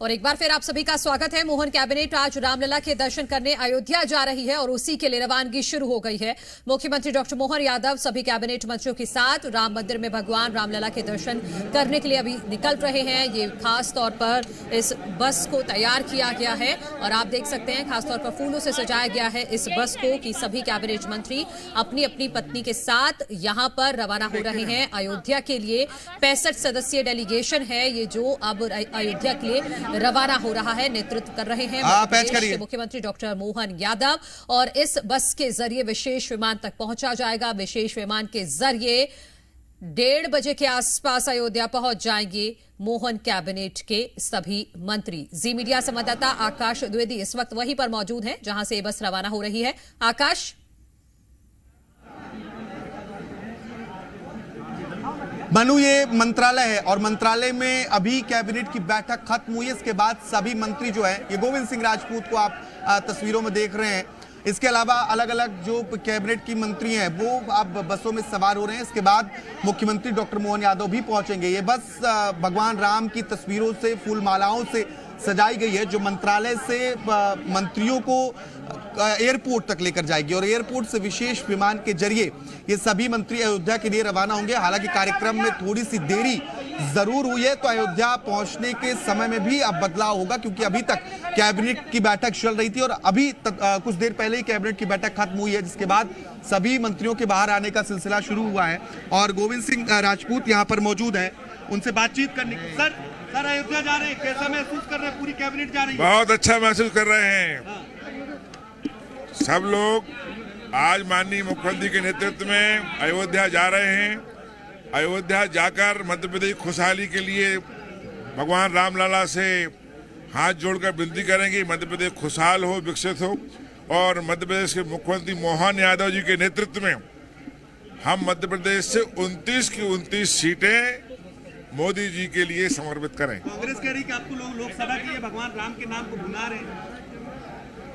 और एक बार फिर आप सभी का स्वागत है। मोहन कैबिनेट आज रामलला के दर्शन करने अयोध्या जा रही है और उसी के लिए रवानगी शुरू हो गई है। मुख्यमंत्री डॉक्टर मोहन यादव सभी कैबिनेट मंत्रियों के साथ राम मंदिर में भगवान रामलला के दर्शन करने के लिए अभी निकल रहे हैं। ये खास तौर पर इस बस को तैयार किया गया है और आप देख सकते हैं खासतौर पर फूलों से सजाया गया है इस बस को कि सभी कैबिनेट मंत्री अपनी अपनी पत्नी के साथ यहां पर रवाना हो रहे हैं अयोध्या के लिए। 65 सदस्यीय डेलीगेशन है ये जो अब अयोध्या के लिए रवाना हो रहा है। नेतृत्व कर रहे हैं मुख्यमंत्री डॉक्टर मोहन यादव और इस बस के जरिए विशेष विमान तक पहुंचा जाएगा। विशेष विमान के जरिए 1:30 बजे के आसपास अयोध्या पहुंच जाएंगे मोहन कैबिनेट के सभी मंत्री। जी मीडिया संवाददाता आकाश द्विवेदी इस वक्त वहीं पर मौजूद हैं जहां से ये बस रवाना हो रही है। आकाश, मनु, ये मंत्रालय है और मंत्रालय में अभी कैबिनेट की बैठक खत्म हुई है। इसके बाद सभी मंत्री जो है, ये गोविंद सिंह राजपूत को आप तस्वीरों में देख रहे हैं। इसके अलावा अलग अलग जो कैबिनेट की मंत्री हैं वो अब बसों में सवार हो रहे हैं। इसके बाद मुख्यमंत्री डॉक्टर मोहन यादव भी पहुंचेंगे। ये बस भगवान राम की तस्वीरों से, फूल मालाओं से सजाई गई है जो मंत्रालय से मंत्रियों को एयरपोर्ट तक लेकर जाएगी और एयरपोर्ट से विशेष विमान के जरिए ये सभी मंत्री अयोध्या के लिए रवाना होंगे। हालांकि कार्यक्रम में थोड़ी सी देरी जरूर हुई है, तो अयोध्या पहुंचने के समय में भी अब बदलाव होगा क्योंकि अभी तक कैबिनेट की बैठक चल रही थी और अभी कुछ देर पहले ही कैबिनेट की बैठक खत्म हुई है, जिसके बाद सभी मंत्रियों के बाहर आने का सिलसिला शुरू हुआ है और गोविंद सिंह राजपूत यहाँ पर मौजूद है उनसे बातचीत करने की। सर अयोध्या जा रहे हैं, कैसा महसूस कर रहे हैं? पूरी कैबिनेट जा रही है। बहुत अच्छा महसूस कर रहे हैं। सब लोग आज माननीय मुख्यमंत्री के नेतृत्व में अयोध्या जा रहे हैं। अयोध्या जाकर मध्य प्रदेश खुशहाली के लिए भगवान रामलला से हाथ जोड़कर विनती करेंगे मध्य प्रदेश खुशहाल हो, विकसित हो और मध्य प्रदेश के मुख्यमंत्री मोहन यादव जी के नेतृत्व में हम मध्य प्रदेश से 29 की 29 सीटें मोदी जी के लिए समर्पित करें। कांग्रेस कह रही कि आपको लोग लोकसभा के लिए भगवान राम के नाम को भुला रहे हैं।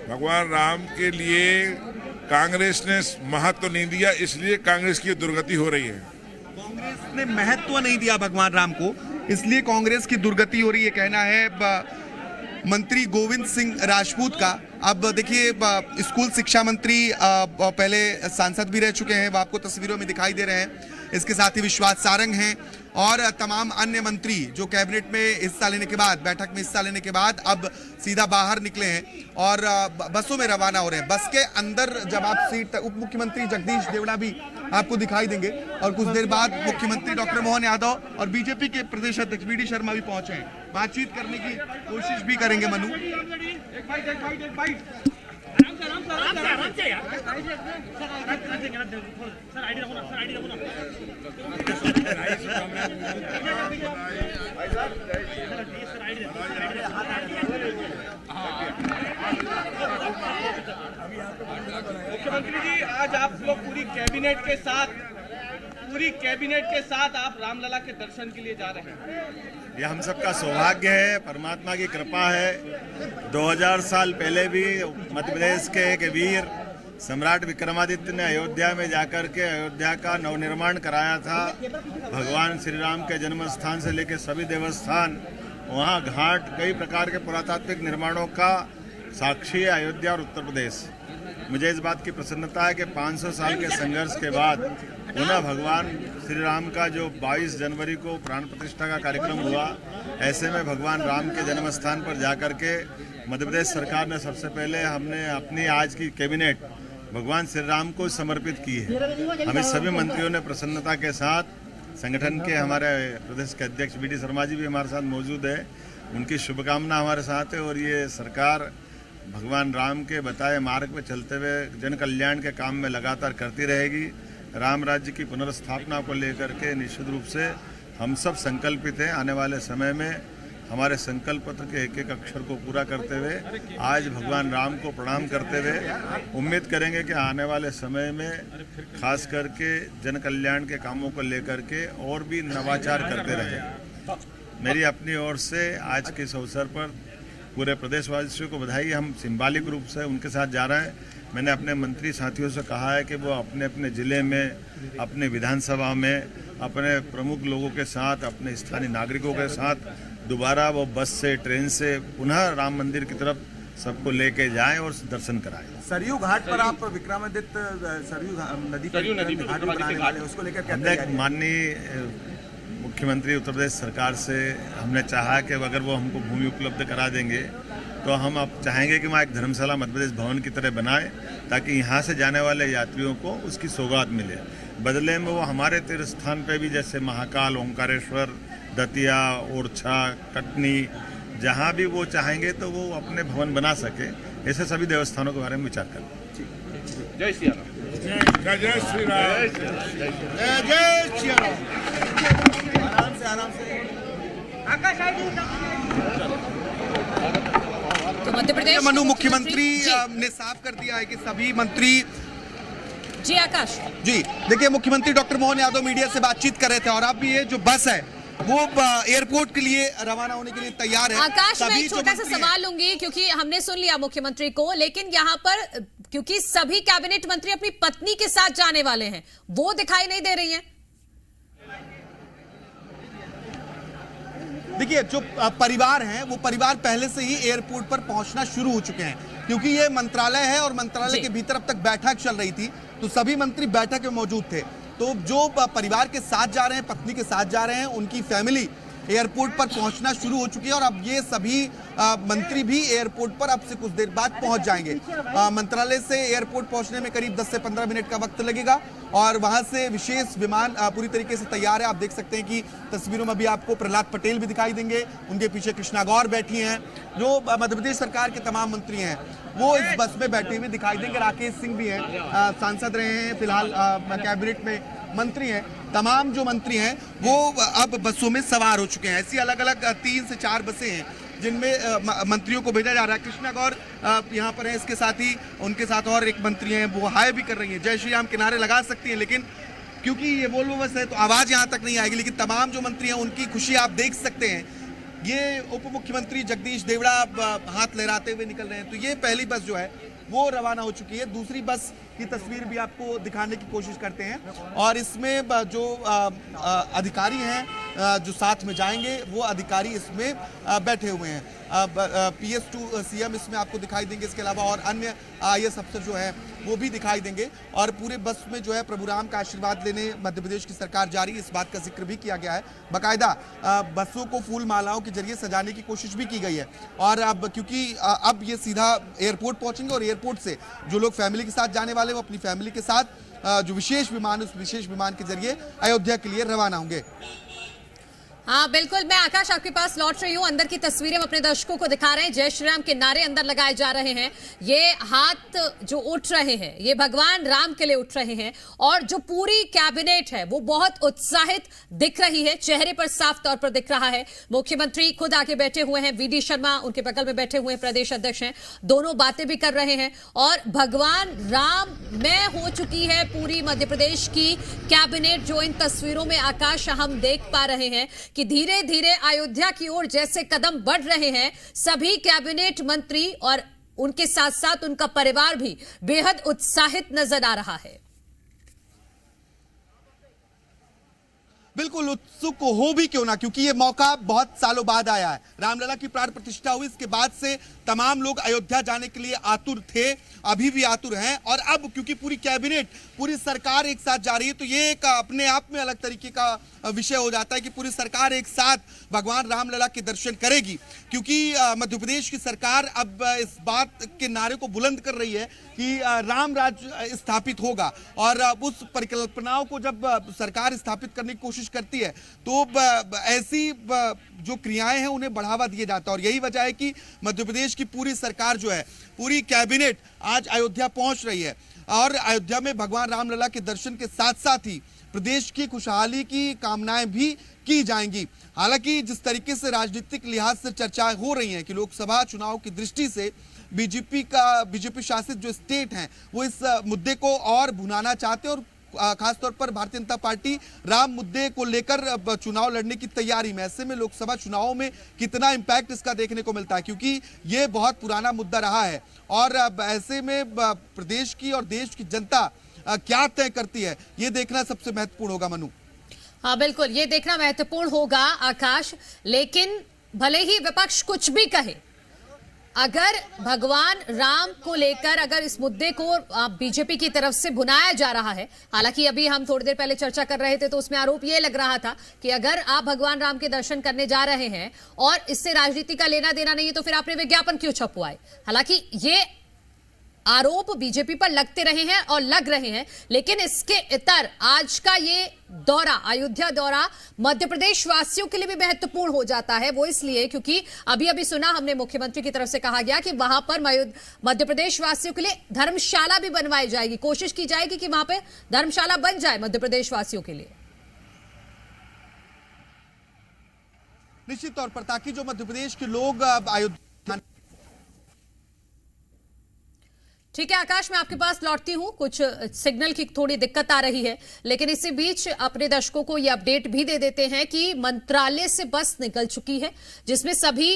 भगवान राम के लिए कांग्रेस ने महत्व नहीं दिया, इसलिए कांग्रेस की दुर्गति हो रही है। कांग्रेस ने महत्व नहीं दिया भगवान राम को, इसलिए कांग्रेस की दुर्गति हो रही है, कहना है मंत्री गोविंद सिंह राजपूत का। अब देखिए, स्कूल शिक्षा मंत्री पहले सांसद भी रह चुके हैं, वो आपको तस्वीरों में दिखाई दे रहे हैं। इसके साथ ही विश्वास सारंग हैं और तमाम अन्य मंत्री जो कैबिनेट में हिस्सा लेने के बाद, बैठक में हिस्सा लेने के बाद अब सीधा बाहर निकले हैं और बसों में रवाना हो रहे हैं। बस के अंदर जब आप सीट, उप मुख्यमंत्री जगदीश देवड़ा भी आपको दिखाई देंगे और कुछ देर बाद मुख्यमंत्री डॉक्टर मोहन यादव और बीजेपी के प्रदेश अध्यक्ष वी डी शर्मा भी पहुंचे हैं। बातचीत करने की कोशिश भी करेंगे। मनु, मुख्यमंत्री जी, आज आप लोग पूरी कैबिनेट के साथ आप रामलला के दर्शन के लिए जा रहे हैं। यह हम सबका सौभाग्य है, परमात्मा की कृपा है। 2000 साल पहले भी मध्य प्रदेश के एक वीर सम्राट विक्रमादित्य ने अयोध्या में जाकर के अयोध्या का नवनिर्माण कराया था। भगवान श्री राम के जन्म स्थान से लेकर सभी देवस्थान, वहाँ घाट, कई प्रकार के पुरातात्विक निर्माणों का साक्षी है अयोध्या और उत्तर प्रदेश। मुझे इस बात की प्रसन्नता है कि 500 साल के संघर्ष के बाद पुनः भगवान श्री राम का जो 22 जनवरी को प्राण प्रतिष्ठा का कार्यक्रम हुआ, ऐसे में भगवान राम के जन्म स्थान पर जाकर के मध्य प्रदेश सरकार ने सबसे पहले हमने अपनी आज की कैबिनेट भगवान श्री राम को समर्पित की है। हमें सभी मंत्रियों ने प्रसन्नता के साथ, संगठन के हमारे प्रदेश के अध्यक्ष वी डी शर्मा जी भी हमारे साथ मौजूद है, उनकी शुभकामना हमारे साथ है और ये सरकार भगवान राम के बताए मार्ग पर चलते हुए जन कल्याण के काम में लगातार करती रहेगी। राम राज्य की पुनर्स्थापना को लेकर के निश्चित रूप से हम सब संकल्पित हैं। आने वाले समय में हमारे संकल्प पत्र के एक एक अक्षर को पूरा करते हुए, आज भगवान राम को प्रणाम करते हुए उम्मीद करेंगे कि आने वाले समय में खास करके जन कल्याण के कामों को लेकर के और भी नवाचार करते रहें। मेरी अपनी ओर से आज के इस अवसर पर पूरे प्रदेशवासियों को बधाई। हम सिंबॉलिक रूप से उनके साथ जा रहे हैं। मैंने अपने मंत्री साथियों से कहा है कि वो अपने अपने ज़िले में, अपने विधानसभा में, अपने प्रमुख लोगों के साथ, अपने स्थानीय नागरिकों के साथ दोबारा वो बस से, ट्रेन से पुनः राम मंदिर की तरफ सबको लेके जाएं और दर्शन कराएं। सरयू घाट पर आप विक्रमादित्य नदी घाट बनाने वाले हैं, उसको लेकर क्या तैयारी है? माननीय मुख्यमंत्री उत्तर प्रदेश सरकार से हमने चाहा कि अगर वो हमको भूमि उपलब्ध करा देंगे तो हम अब चाहेंगे कि वहाँ एक धर्मशाला मध्य प्रदेश भवन की तरह बनाएं, ताकि यहाँ से जाने वाले यात्रियों को उसकी सौगात मिले। बदले में वो हमारे तीर्थ स्थान पे भी, जैसे महाकाल, ओंकारेश्वर, दतिया, ओरछा, कटनी, जहाँ भी वो चाहेंगे तो वो अपने भवन बना सके। ऐसे सभी देवस्थानों के बारे में विचार करें। जय श्री राम। जय श्री राम। जय श्री राम। आराम से तो मध्य प्रदेश मनु मुख्यमंत्री ने साफ कर दिया है कि सभी मंत्री जी आकाश जी देखिए, मुख्यमंत्री डॉक्टर मोहन यादव मीडिया से बातचीत कर रहे थे और अब ये जो बस है वो एयरपोर्ट के लिए रवाना होने के लिए तैयार है। आकाश, मैं एक छोटा सा सवाल लूंगी क्योंकि हमने सुन लिया मुख्यमंत्री को, लेकिन यहाँ पर क्योंकि सभी कैबिनेट मंत्री अपनी पत्नी के साथ जाने वाले हैं, वो दिखाई नहीं दे रही हैं। देखिए, जो परिवार हैं वो परिवार पहले से ही एयरपोर्ट पर पहुंचना शुरू हो चुके हैं, क्योंकि ये मंत्रालय है और मंत्रालय के भीतर अब तक बैठक चल रही थी, तो सभी मंत्री बैठक में मौजूद थे। तो जो परिवार के साथ जा रहे हैं, पत्नी के साथ जा रहे हैं, उनकी फैमिली एयरपोर्ट पर पहुंचना शुरू हो चुकी है और अब ये सभी मंत्री भी एयरपोर्ट पर अब से कुछ देर बाद पहुंच जाएंगे। मंत्रालय से एयरपोर्ट पहुंचने में करीब 10 से 15 मिनट का वक्त लगेगा और वहां से विशेष विमान पूरी तरीके से तैयार है। आप देख सकते हैं कि तस्वीरों में अभी आपको प्रहलाद पटेल भी दिखाई देंगे, उनके पीछे कृष्णा गौर बैठी हैं। जो मध्य प्रदेश सरकार के तमाम मंत्री हैं वो इस बस में बैठे हुए दिखाई देंगे। राकेश सिंह भी हैं, सांसद रहे हैं, फिलहाल कैबिनेट में मंत्री हैं। तमाम जो मंत्री हैं वो अब बसों में सवार हो चुके हैं। ऐसी अलग अलग 3 से 4 बसें हैं जिनमें मंत्रियों को भेजा जा रहा है। कृष्णा गौर यहाँ पर है, इसके साथ ही उनके साथ और एक मंत्री हैं, वो हाय भी कर रही हैं, जय श्री राम के नारे लगा सकती हैं, लेकिन क्योंकि ये वोल्वो बस है तो आवाज़ यहाँ तक नहीं आएगी। लेकिन तमाम जो मंत्री हैं उनकी खुशी आप देख सकते हैं। ये उप मुख्यमंत्री जगदीश देवड़ा हाथ लहराते हुए निकल रहे हैं। तो ये पहली बस जो है वो रवाना हो चुकी है। दूसरी बस की तस्वीर भी आपको दिखाने की कोशिश करते हैं और इसमें जो अधिकारी हैं जो साथ में जाएंगे वो अधिकारी इसमें बैठे हुए हैं। PS2 CM इसमें आपको दिखाई देंगे, इसके अलावा और अन्य IAS अफसर जो है वो भी दिखाई देंगे और पूरे बस में जो है प्रभु राम का आशीर्वाद लेने मध्य प्रदेश की सरकार जा रही है, इस बात का जिक्र भी किया गया है। बाकायदा बसों को फूल मालाओं के जरिए सजाने की कोशिश भी की गई है और अब क्योंकि अब ये सीधा एयरपोर्ट पहुंचेंगे और एयरपोर्ट से जो लोग फैमिली के साथ जाने वाले वो अपनी फैमिली के साथ जो विशेष विमान, उस विशेष विमान के जरिए अयोध्या के लिए रवाना होंगे। हाँ बिल्कुल, मैं आकाश आपके पास लौट रही हूँ। अंदर की तस्वीरें हम अपने दर्शकों को दिखा रहे हैं। जय श्री राम के नारे अंदर लगाए जा रहे हैं। ये हाथ जो उठ रहे हैं ये भगवान राम के लिए उठ रहे हैं और जो पूरी कैबिनेट है वो बहुत उत्साहित दिख रही है, चेहरे पर साफ तौर पर दिख रहा है। मुख्यमंत्री खुद आगे बैठे हुए हैं, VD शर्मा उनके बगल में बैठे हुए हैं, प्रदेश अध्यक्ष हैं, दोनों बातें भी कर रहे हैं और भगवान राम में हो चुकी है पूरी मध्य प्रदेश की कैबिनेट। जो इन तस्वीरों में आकाश हम देख पा रहे हैं कि धीरे धीरे अयोध्या की ओर जैसे कदम बढ़ रहे हैं, सभी कैबिनेट मंत्री और उनके साथ साथ उनका परिवार भी बेहद उत्साहित नजर आ रहा है। बिल्कुल उत्सुक हो भी क्यों ना, क्योंकि ये मौका बहुत सालों बाद आया है। रामलला की प्राण प्रतिष्ठा हुई, इसके बाद से तमाम लोग अयोध्या जाने के लिए आतुर थे, अभी भी आतुर हैं और अब क्योंकि पूरी कैबिनेट, पूरी सरकार एक साथ जा रही है तो ये एक अपने आप में अलग तरीके का विषय हो जाता है कि पूरी सरकार एक साथ भगवान रामलला के दर्शन करेगी। क्योंकि मध्य प्रदेश की सरकार अब इस बात के नारे को बुलंद कर रही है कि राम राज्य स्थापित होगा और उस परिकल्पनाओं को जब सरकार स्थापित करने की कोशिश करती है तो ऐसी जो क्रियाएं हैं उन्हें बढ़ावा दिया जाता है और यही वजह है कि मध्य प्रदेश की पूरी सरकार जो है, पूरी कैबिनेट आज अयोध्या पहुंच रही है और अयोध्या में भगवान रामलला के दर्शन के साथ साथ ही प्रदेश की खुशहाली की कामनाएं भी की जाएंगी। हालांकि जिस तरीके से राजनीतिक लिहाज से चर्चाएं हो रही हैं कि लोकसभा चुनाव की दृष्टि से बीजेपी शासित जो स्टेट हैं वो इस मुद्दे को और भुनाना चाहते हैं और खासतौर पर भारतीय जनता पार्टी राम मुद्दे को लेकर चुनाव लड़ने की तैयारी में। ऐसे में लोकसभा चुनावों में कितना इम्पैक्ट इसका देखने को मिलता है, क्योंकि ये बहुत पुराना मुद्दा रहा है और ऐसे में प्रदेश की और देश की जनता क्या तय करती है ये देखना सबसे महत्वपूर्ण होगा। मनु, हाँ बिल्कुल, ये देखना महत्वपूर्ण होगा आकाश। लेकिन भले ही विपक्ष कुछ भी कहे, अगर भगवान राम को लेकर अगर इस मुद्दे को बीजेपी की तरफ से भुनाया जा रहा है, हालांकि अभी हम थोड़ी देर पहले चर्चा कर रहे थे तो उसमें आरोप ये लग रहा था कि अगर आप भगवान राम के दर्शन करने जा रहे हैं और इससे राजनीति का लेना देना नहीं है तो फिर आपने विज्ञापन क्यों छपवाए। हालांकि ये आरोप बीजेपी पर लगते रहे हैं और लग रहे हैं, लेकिन इसके इतर आज का ये दौरा, अयोध्या दौरा मध्य प्रदेश वासियों के लिए भी महत्वपूर्ण हो जाता है। वो इसलिए क्योंकि अभी अभी सुना हमने मुख्यमंत्री की तरफ से कहा गया कि वहां पर मध्य प्रदेश वासियों के लिए धर्मशाला भी बनवाई जाएगी, कोशिश की जाएगी कि वहां पे धर्मशाला बन जाए मध्य प्रदेश वासियों के लिए। निश्चित तौर पर, ताकि जो मध्य प्रदेश के लोग अयोध्या। ठीक है आकाश, मैं आपके पास लौटती हूं, कुछ सिग्नल की थोड़ी दिक्कत आ रही है, लेकिन इसी बीच अपने दर्शकों को यह अपडेट भी दे देते हैं कि मंत्रालय से बस निकल चुकी है जिसमें सभी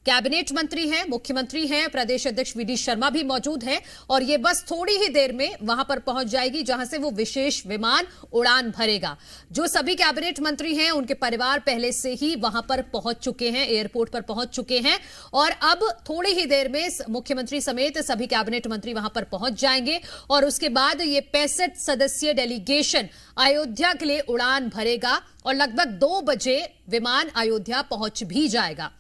कैबिनेट मंत्री हैं, मुख्यमंत्री हैं, प्रदेश अध्यक्ष वीडी शर्मा भी मौजूद हैं और ये बस थोड़ी ही देर में वहां पर पहुंच जाएगी जहां से वो विशेष विमान उड़ान भरेगा। जो सभी कैबिनेट मंत्री हैं उनके परिवार पहले से ही वहां पर पहुंच चुके हैं, एयरपोर्ट पर पहुंच चुके हैं और अब थोड़ी ही देर में मुख्यमंत्री समेत सभी कैबिनेट मंत्री वहां पर पहुंच जाएंगे और उसके बाद ये 65 सदस्यीय डेलीगेशन अयोध्या के लिए उड़ान भरेगा और लगभग 2 बजे विमान अयोध्या पहुंच भी जाएगा।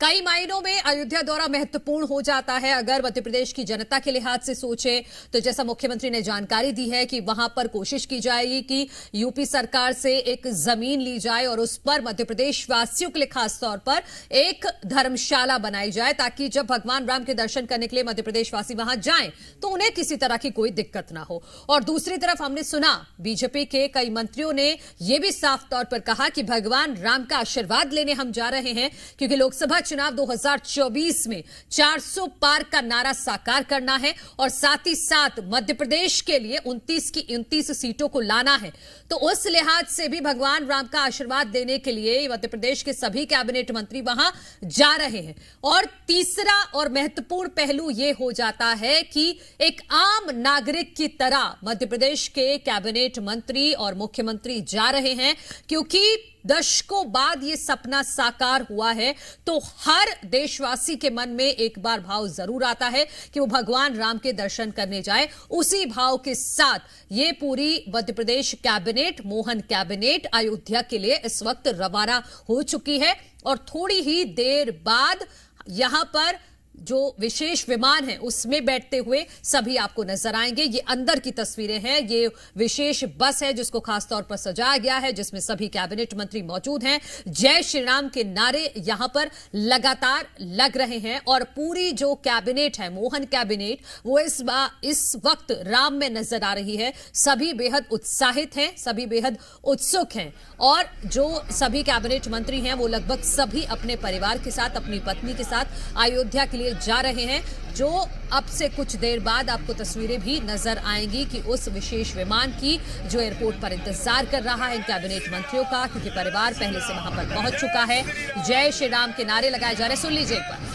कई मायनों में अयोध्या दौरा महत्वपूर्ण हो जाता है अगर मध्य प्रदेश की जनता के लिहाज से सोचे तो। जैसा मुख्यमंत्री ने जानकारी दी है कि वहां पर कोशिश की जाएगी कि यूपी सरकार से एक जमीन ली जाए और उस पर मध्य प्रदेश वासियों के लिए खास तौर पर एक धर्मशाला बनाई जाए ताकि जब भगवान राम के दर्शन करने के लिए मध्य प्रदेश वासी वहां जाएं तो उन्हें किसी तरह की कोई दिक्कत ना हो। और दूसरी तरफ हमने सुना बीजेपी के कई मंत्रियों ने यह भी साफ तौर पर कहा कि भगवान राम का आशीर्वाद लेने हम जा रहे हैं क्योंकि लोकसभा चुनाव 2024 में 400 पार का नारा साकार करना है और साथ ही साथ मध्य प्रदेश के लिए 29 की 29 सीटों को लाना है। तो उस लिहाज से भी भगवान राम का आशीर्वाद देने के लिए मध्य प्रदेश के सभी कैबिनेट मंत्री वहां जा रहे हैं। और तीसरा और महत्वपूर्ण पहलू यह हो जाता है कि एक आम नागरिक की तरह मध्य प्रदेश के कैबिनेट मंत्री और मुख्यमंत्री जा रहे हैं क्योंकि दशकों बाद यह सपना साकार हुआ है तो हर देशवासी के मन में एक बार भाव जरूर आता है कि वो भगवान राम के दर्शन करने जाए। उसी भाव के साथ ये पूरी मध्य प्रदेश कैबिनेट, मोहन कैबिनेट अयोध्या के लिए इस वक्त रवाना हो चुकी है और थोड़ी ही देर बाद यहां पर जो विशेष विमान है उसमें बैठते हुए सभी आपको नजर आएंगे। ये अंदर की तस्वीरें हैं, ये विशेष बस है जिसको खास तौर पर सजाया गया है जिसमें सभी कैबिनेट मंत्री मौजूद हैं। जय श्री राम के नारे यहां पर लगातार लग रहे हैं और पूरी जो कैबिनेट है, मोहन कैबिनेट, वो इस वक्त राम में नजर आ रही है। सभी बेहद उत्साहित हैं, सभी बेहद उत्सुक हैं और जो सभी कैबिनेट मंत्री हैं वो लगभग सभी अपने परिवार के साथ, अपनी पत्नी के साथ अयोध्या के लिए जा रहे हैं। जो अब से कुछ देर बाद आपको तस्वीरें भी नजर आएंगी कि उस विशेष विमान की जो एयरपोर्ट पर इंतजार कर रहा है इन कैबिनेट मंत्रियों का, क्योंकि परिवार पहले से वहां पर पहुंच चुका है। जय श्री राम के नारे लगाए जा रहे हैं, सुन लीजिए एक बार।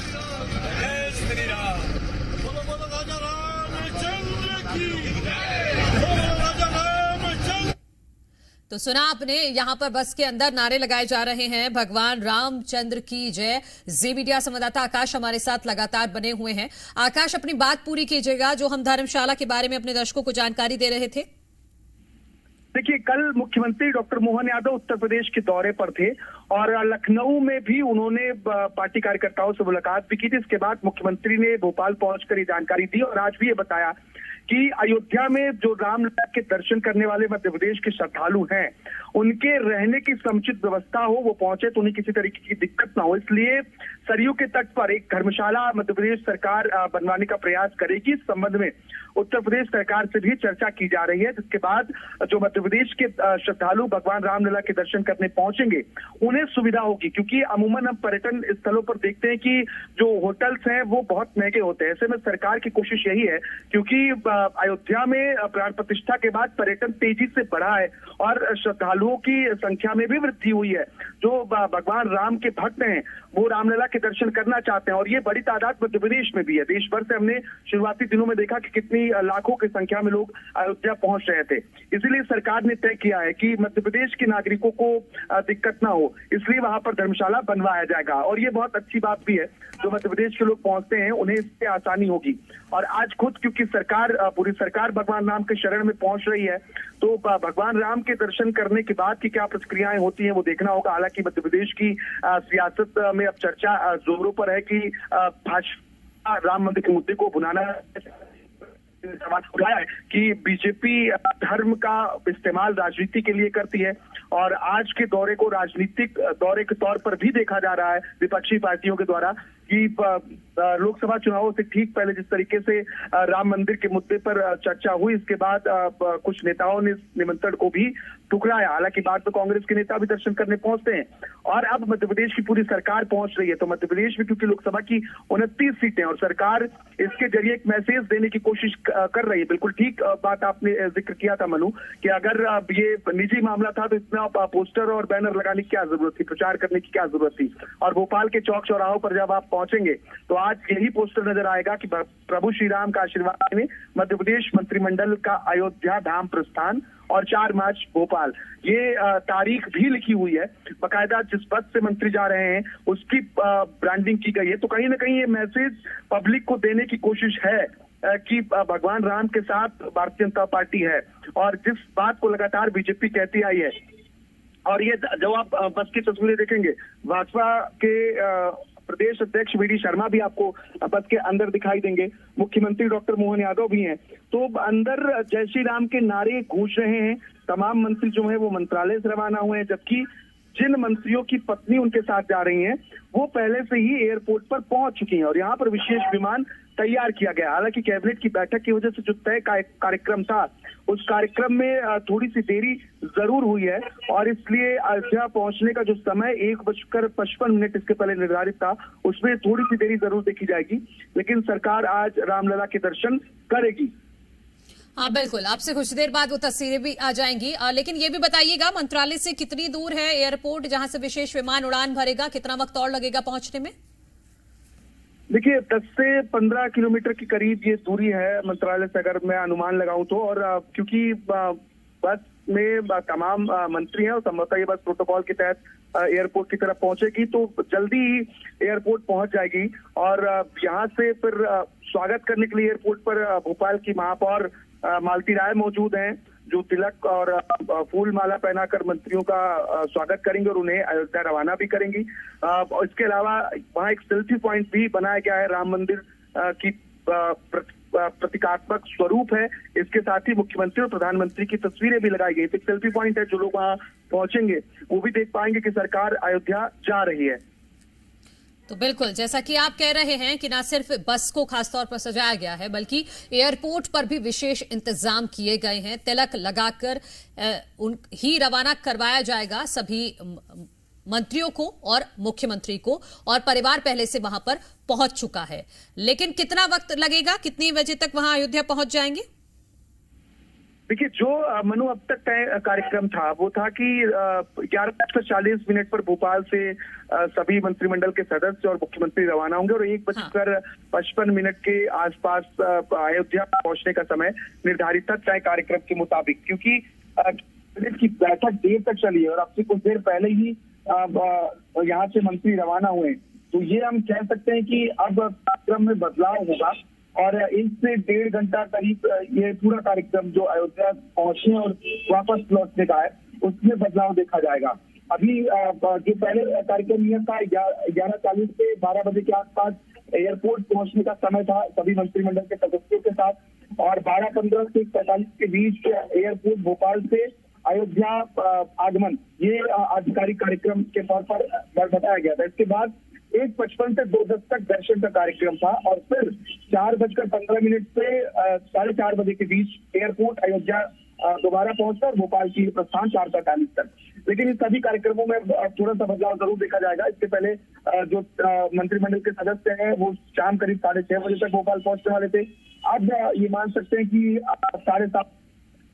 तो सुना आपने, यहां पर बस के अंदर नारे लगाए जा रहे हैं, भगवान रामचंद्र की जय। जी मीडिया संवाददाता आकाश हमारे साथ लगातार बने हुए हैं। आकाश, अपनी बात पूरी कीजिएगा, जो हम धर्मशाला के बारे में अपने दर्शकों को जानकारी दे रहे थे। देखिए, कल मुख्यमंत्री डॉक्टर मोहन यादव उत्तर प्रदेश के दौरे पर थे और लखनऊ में भी उन्होंने पार्टी कार्यकर्ताओं से मुलाकात भी की थी। इसके बाद मुख्यमंत्री ने भोपाल पहुंचकर ये जानकारी दी और आज भी ये बताया कि अयोध्या में जो रामलला के दर्शन करने वाले मध्य प्रदेश के श्रद्धालु हैं उनके रहने की समुचित व्यवस्था हो, वो पहुंचे तो उन्हें किसी तरीके की दिक्कत ना हो, इसलिए सरयू के तट पर एक धर्मशाला मध्य प्रदेश सरकार बनवाने का प्रयास करेगी। इस संबंध में उत्तर प्रदेश सरकार से भी चर्चा की जा रही है, जिसके बाद जो मध्य प्रदेश के श्रद्धालु भगवान रामलला के दर्शन करने पहुंचेंगे उन्हें सुविधा होगी, क्योंकि अमूमन हम पर्यटन स्थलों पर देखते हैं कि जो होटल्स हैं वो बहुत महंगे होते हैं। ऐसे में सरकार की कोशिश यही है, क्योंकि अयोध्या में प्राण प्रतिष्ठा के बाद पर्यटन तेजी से बढ़ा है और श्रद्धालुओं की संख्या में भी वृद्धि हुई है। जो भगवान राम के भक्त हैं वो रामलला के दर्शन करना चाहते हैं और ये बड़ी तादाद मध्य प्रदेश में भी है। देश भर से हमने शुरुआती दिनों में देखा कि कितनी लाखों की संख्या में लोग अयोध्या पहुंच रहे थे। इसीलिए सरकार ने तय किया है कि मध्य प्रदेश के नागरिकों को दिक्कत ना हो, इसलिए वहां पर धर्मशाला बनवाया जाएगा और ये बहुत अच्छी बात भी है। जो मध्य प्रदेश के लोग पहुंचते हैं उन्हें इससे आसानी होगी। और आज खुद क्योंकि पूरी सरकार भगवान राम के शरण में पहुंच रही है, तो भगवान राम के दर्शन करने के बाद की क्या प्रतिक्रियाएं होती हैं वो देखना होगा। हालांकि मध्य प्रदेश की सियासत में अब चर्चा जोरों पर है कि भाजपा राम मंदिर के मुद्दे को भुनाना सवाल उठाया है कि बीजेपी धर्म का इस्तेमाल राजनीति के लिए करती है और आज के दौरे को राजनीतिक दौरे के तौर पर भी देखा जा रहा है विपक्षी पार्टियों के द्वारा कि लोकसभा चुनावों से ठीक पहले जिस तरीके से राम मंदिर के मुद्दे पर चर्चा हुई, इसके बाद कुछ नेताओं ने निमंत्रण को भी ठुकराया। हालांकि बाद में कांग्रेस के नेता भी दर्शन करने पहुंचते हैं और अब मध्य प्रदेश की पूरी सरकार पहुंच रही है। तो मध्य प्रदेश में क्योंकि लोकसभा की 29 सीटें और सरकार इसके जरिए एक मैसेज देने की कोशिश कर रही है। बिल्कुल ठीक बात आपने जिक्र किया था मनु कि अगर ये निजी मामला था तो इतना पोस्टर और बैनर लगाने की क्या जरूरत थी, प्रचार करने की क्या जरूरत थी। और भोपाल के चौक चौराहों पर जब आप पहुंचेंगे तो आज यही पोस्टर नजर आएगा कि प्रभु श्री राम का आशीर्वाद में मध्य प्रदेश मंत्रिमंडल का अयोध्या धाम प्रस्थान और 4 मार्च भोपाल। ये तारीख भी लिखी हुई है, बाकायदा जिस बस से मंत्री जा रहे हैं उसकी ब्रांडिंग की गई है। तो कहीं ना कहीं ये मैसेज पब्लिक को देने की कोशिश है कि भगवान राम के साथ भारतीय जनता पार्टी है और जिस बात को लगातार बीजेपी कहती आई है। और ये जो आप बस की तस्वीरें देखेंगे, भाजपा के प्रदेश अध्यक्ष वी.डी. शर्मा भी आपको बस के अंदर दिखाई देंगे, मुख्यमंत्री डॉक्टर मोहन यादव भी हैं। तो अंदर जय श्री राम के नारे गूंज रहे हैं। तमाम मंत्री जो हैं वो मंत्रालय से रवाना हुए हैं, जबकि जिन मंत्रियों की पत्नी उनके साथ जा रही हैं वो पहले से ही एयरपोर्ट पर पहुंच चुकी हैं और यहाँ पर विशेष विमान तैयार किया गया। हालांकि कैबिनेट की बैठक की वजह से जो तय कार्यक्रम था उस कार्यक्रम में थोड़ी सी देरी जरूर हुई है और इसलिए अयोध्या पहुंचने का जो समय 1:55 इसके पहले निर्धारित था उसमें थोड़ी सी देरी जरूर देखी जाएगी, लेकिन सरकार आज रामलला के दर्शन करेगी। हाँ बिल्कुल, आपसे कुछ देर बाद वो तस्वीरें भी आ जाएंगी। लेकिन ये भी बताइएगा मंत्रालय से कितनी दूर है एयरपोर्ट जहां से विशेष विमान उड़ान भरेगा, कितना वक्त और लगेगा पहुंचने में? देखिए 10 से 15 किलोमीटर के करीब ये दूरी है मंत्रालय से, अगर मैं अनुमान लगाऊं तो। और क्योंकि बस में तमाम मंत्री हैं और संभवतः ये बस प्रोटोकॉल के तहत एयरपोर्ट की तरफ पहुंचेगी तो जल्दी ही एयरपोर्ट पहुंच जाएगी। और यहाँ से फिर स्वागत करने के लिए एयरपोर्ट पर भोपाल की महापौर मालती राय मौजूद हैं, जो तिलक और फूल माला पहनाकर मंत्रियों का स्वागत करेंगे और उन्हें अयोध्या रवाना भी करेंगी। और इसके अलावा वहां एक सेल्फी पॉइंट भी बनाया गया है, राम मंदिर की प्रतीकात्मक स्वरूप है। इसके साथ ही मुख्यमंत्री और प्रधानमंत्री की तस्वीरें भी लगाई गई। तो एक सेल्फी पॉइंट है, जो लोग वहां पहुंचेंगे वो भी देख पाएंगे कि सरकार अयोध्या जा रही है। तो बिल्कुल जैसा कि आप कह रहे हैं कि ना सिर्फ बस को खासतौर पर सजाया गया है बल्कि एयरपोर्ट पर भी विशेष इंतजाम किए गए हैं। तिलक लगाकर ही रवाना करवाया जाएगा सभी मंत्रियों को और मुख्यमंत्री को, और परिवार पहले से वहां पर पहुंच चुका है। लेकिन कितना वक्त लगेगा, कितनी बजे तक वहां अयोध्या पहुंच जाएंगे? देखिए जो मनु अब तक तय कार्यक्रम था वो था कि 11:40 पर भोपाल से सभी मंत्रिमंडल के सदस्य और मुख्यमंत्री रवाना होंगे और 1:55 के आसपास अयोध्या पहुंचने का समय निर्धारित था तय कार्यक्रम के मुताबिक। क्योंकि की बैठक देर तक चली है और अब से कुछ देर पहले ही यहाँ से मंत्री रवाना हुए, तो ये हम कह सकते हैं कि अब कार्यक्रम में बदलाव होगा और 1 से 1.5 घंटा करीब ये पूरा कार्यक्रम जो अयोध्या पहुंचने और वापस लौटने का है उसमें बदलाव देखा जाएगा। अभी जो पहले कार्यक्रम यह था 11:40 से 12 बजे के आसपास एयरपोर्ट पहुंचने का समय था सभी मंत्रिमंडल के सदस्यों के साथ, और 12:15 से 45 के बीच एयरपोर्ट भोपाल से अयोध्या आगमन ये आधिकारिक कार्यक्रम के तौर पर बताया गया था। इसके बाद 1:55 से 2:10 तक दर्शन का कार्यक्रम था और फिर 4:15 से 4:30 बजे के बीच एयरपोर्ट अयोध्या दोबारा पहुंचता और भोपाल की प्रस्थान 4:40 तक। लेकिन इन सभी कार्यक्रमों में थोड़ा सा बदलाव जरूर देखा जाएगा। इससे पहले जो मंत्रिमंडल के सदस्य हैं वो शाम करीब 6:30 बजे तक भोपाल पहुंचने वाले थे। अब ये मान सकते हैं कि 7:30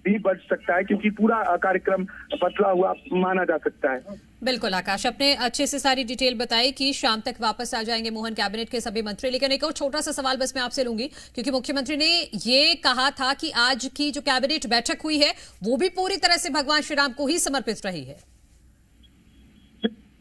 भी बढ़ सकता है, क्योंकि पूरा कार्यक्रम बदला हुआ माना जा सकता है। बिल्कुल आकाश, अपने अच्छे से सारी डिटेल बताई कि शाम तक वापस आ जाएंगे मोहन कैबिनेट के सभी मंत्री। लेकिन एक और छोटा सा सवाल बस मैं आपसे लूंगी, क्योंकि मुख्यमंत्री ने ये कहा था कि आज की जो कैबिनेट बैठक हुई है वो भी पूरी तरह से भगवान श्री राम को ही समर्पित रही है।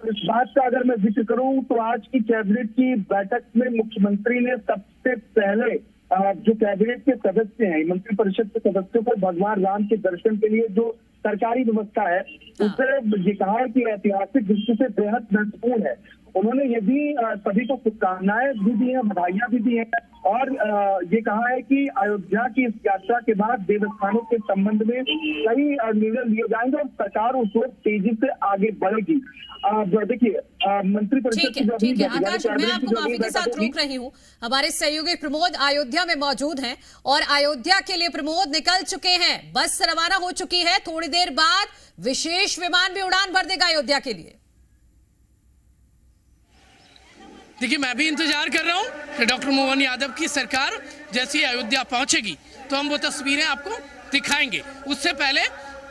इस बात का अगर मैं जिक्र करूं तो आज की कैबिनेट की बैठक में मुख्यमंत्री ने सबसे पहले जो कैबिनेट के सदस्य हैं, मंत्रिपरिषद के सदस्यों को भगवान राम के दर्शन के लिए जो सरकारी व्यवस्था है उससे ये कहा है कि ऐतिहासिक दृष्टि से बेहद महत्वपूर्ण है। उन्होंने ये भी सभी को शुभकामनाएं भी दी हैं, बधाइयां भी दी हैं, और ये कहा है कि अयोध्या की इस यात्रा के बाद देवस्थानों के संबंध में कई निर्णय लिए जाएंगे और सरकार उस ओर तेजी से आगे बढ़ेगी। देखिए मंत्रिपरिषद ठीक है आकाश, मैं आपको माफी के साथ रोक रही हूँ। हमारे सहयोगी प्रमोद अयोध्या में मौजूद हैं और अयोध्या के लिए प्रमोद निकल चुके हैं, बस रवाना हो चुकी है। थोड़ी देर बाद विशेष विमान भी उड़ान भर देगा अयोध्या के लिए। देखिए, मैं भी इंतजार कर रहा हूं कि डॉक्टर मोहन यादव की सरकार जैसी अयोध्या पहुंचेगी तो हम वो तस्वीरें आपको दिखाएंगे। उससे पहले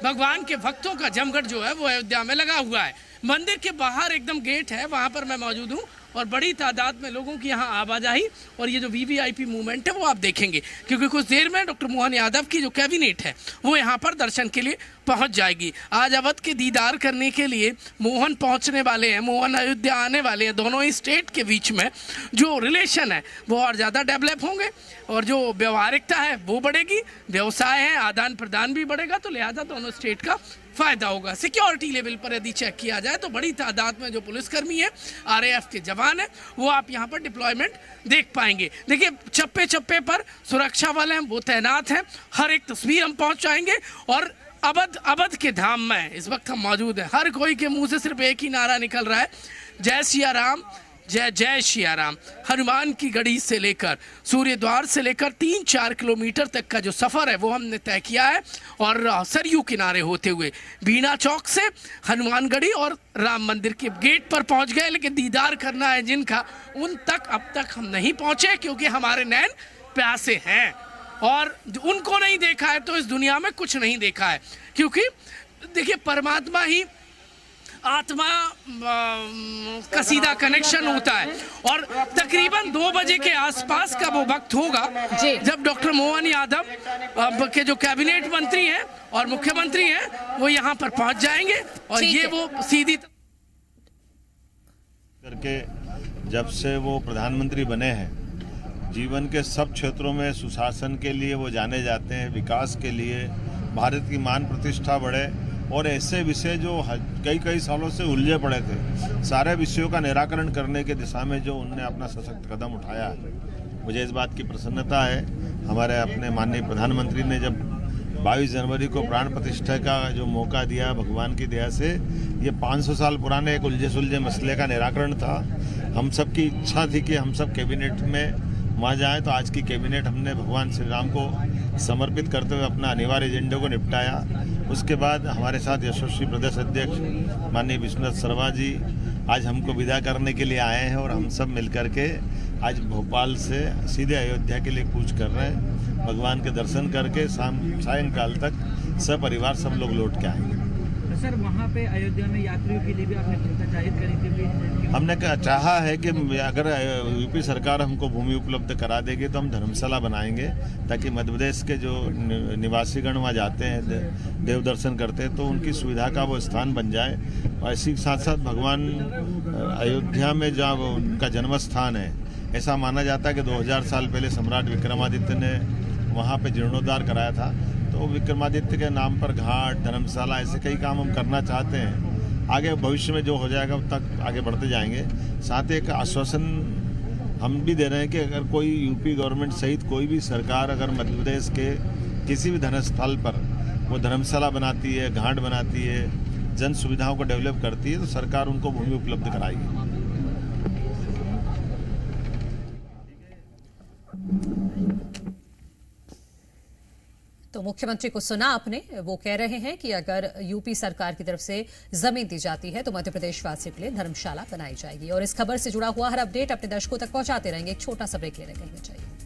भगवान के भक्तों का जमघट जो है वो अयोध्या में लगा हुआ है। मंदिर के बाहर एकदम गेट है, वहां पर मैं मौजूद हूं और बड़ी तादाद में लोगों की यहाँ आवाजाही और ये जो वीवीआईपी मूवमेंट है वो आप देखेंगे, क्योंकि कुछ देर में डॉक्टर मोहन यादव की जो कैबिनेट है वो यहाँ पर दर्शन के लिए पहुँच जाएगी। आज अवध के दीदार करने के लिए मोहन पहुँचने वाले हैं, मोहन अयोध्या आने वाले हैं। दोनों ही स्टेट के बीच में जो रिलेशन है वो और ज़्यादा डेवलप होंगे और जो व्यवहारिकता है वो बढ़ेगी, व्यवसाय है, आदान प्रदान भी बढ़ेगा, तो लिहाजा दोनों स्टेट का फायदा होगा। सिक्योरिटी लेवल पर यदि चेक किया जाए तो बड़ी तादाद में जो पुलिसकर्मी है, आरएएफ के जवान है, वो आप यहाँ पर डिप्लॉयमेंट देख पाएंगे। देखिए, चप्पे चप्पे पर सुरक्षा वाले हैं, वो तैनात हैं। हर एक तस्वीर हम पहुँचाएंगे और अवध के धाम में इस वक्त हम मौजूद हैं। हर कोई के मुंह से सिर्फ एक ही नारा निकल रहा है, जय सिया राम, जय जय सिया राम। हनुमान की गढ़ी से लेकर सूर्य द्वार से लेकर 3-4 किलोमीटर तक का जो सफ़र है वो हमने तय किया है और सरयू किनारे होते हुए बीना चौक से हनुमानगढ़ी और राम मंदिर के गेट पर पहुंच गए। लेकिन दीदार करना है जिनका, उन तक अब तक हम नहीं पहुंचे, क्योंकि हमारे नैन प्यासे हैं और उनको नहीं देखा है तो इस दुनिया में कुछ नहीं देखा है। क्योंकि देखिए, परमात्मा ही आत्मा का सीधा कनेक्शन होता है और तकरीबन 2 बजे के आसपास का वो वक्त होगा जब डॉक्टर मोहन यादव के जो कैबिनेट मंत्री हैं और मुख्यमंत्री हैं वो यहाँ पर पहुँच जाएंगे और ये वो सीधी करके जब से वो प्रधानमंत्री बने हैं, जीवन के सब क्षेत्रों में सुशासन के लिए वो जाने जाते हैं, विकास के लिए, भारत की मान प्रतिष्ठा बढ़े और ऐसे विषय जो कई सालों से उलझे पड़े थे, सारे विषयों का निराकरण करने के दिशा में जो उन्होंने अपना सशक्त कदम उठाया, मुझे इस बात की प्रसन्नता है। हमारे अपने माननीय प्रधानमंत्री ने जब 22 जनवरी को प्राण प्रतिष्ठा का जो मौका दिया, भगवान की दया से ये 500 साल पुराने एक उलझे सुलझे मसले का निराकरण था। हम सब की इच्छा थी कि हम सब कैबिनेट में वहाँ जाएँ, तो आज की कैबिनेट हमने भगवान श्री राम को समर्पित करते हुए अपना अनिवार्य एजेंडे को निपटाया। उसके बाद हमारे साथ यशस्वी प्रदेश अध्यक्ष माननीय विश्वनाथ शर्मा जी आज हमको विदा करने के लिए आए हैं और हम सब मिलकर के आज भोपाल से सीधे अयोध्या के लिए कूच कर रहे हैं। भगवान के दर्शन करके सायंकाल तक सपरिवार सब लोग लौट के आएंगे। सर, वहाँ पे अयोध्या में यात्रियों के लिए भी आपने चिंता जाहिर करी थी? हमने चाहा है कि अगर यूपी सरकार हमको भूमि उपलब्ध करा देगी तो हम धर्मशाला बनाएंगे, ताकि मध्य प्रदेश के जो निवासीगण वहाँ जाते हैं, देव दर्शन करते हैं, तो उनकी सुविधा का वो स्थान बन जाए। और इसी के साथ साथ भगवान अयोध्या में जहाँ उनका जन्म स्थान है, ऐसा माना जाता है कि 2000 साल पहले सम्राट विक्रमादित्य ने वहाँ पे जीर्णोद्धार कराया था। तो विक्रमादित्य के नाम पर घाट, धर्मशाला, ऐसे कई काम हम करना चाहते हैं। आगे भविष्य में जो हो जाएगा अब तक आगे बढ़ते जाएंगे। साथ ही एक आश्वासन हम भी दे रहे हैं कि अगर कोई यूपी गवर्नमेंट सहित कोई भी सरकार अगर मध्य प्रदेश के किसी भी धर्मस्थल पर वो धर्मशाला बनाती है, घाट बनाती है, जन सुविधाओं को डेवलप करती है, तो सरकार उनको भूमि उपलब्ध कराएगी। तो मुख्यमंत्री को सुना आपने, वो कह रहे हैं कि अगर यूपी सरकार की तरफ से जमीन दी जाती है तो मध्य प्रदेश वासियों के लिए धर्मशाला बनाई जाएगी। और इस खबर से जुड़ा हुआ हर अपडेट अपने दर्शकों तक पहुंचाते रहेंगे। एक छोटा सा ब्रेक लेने चाहिए।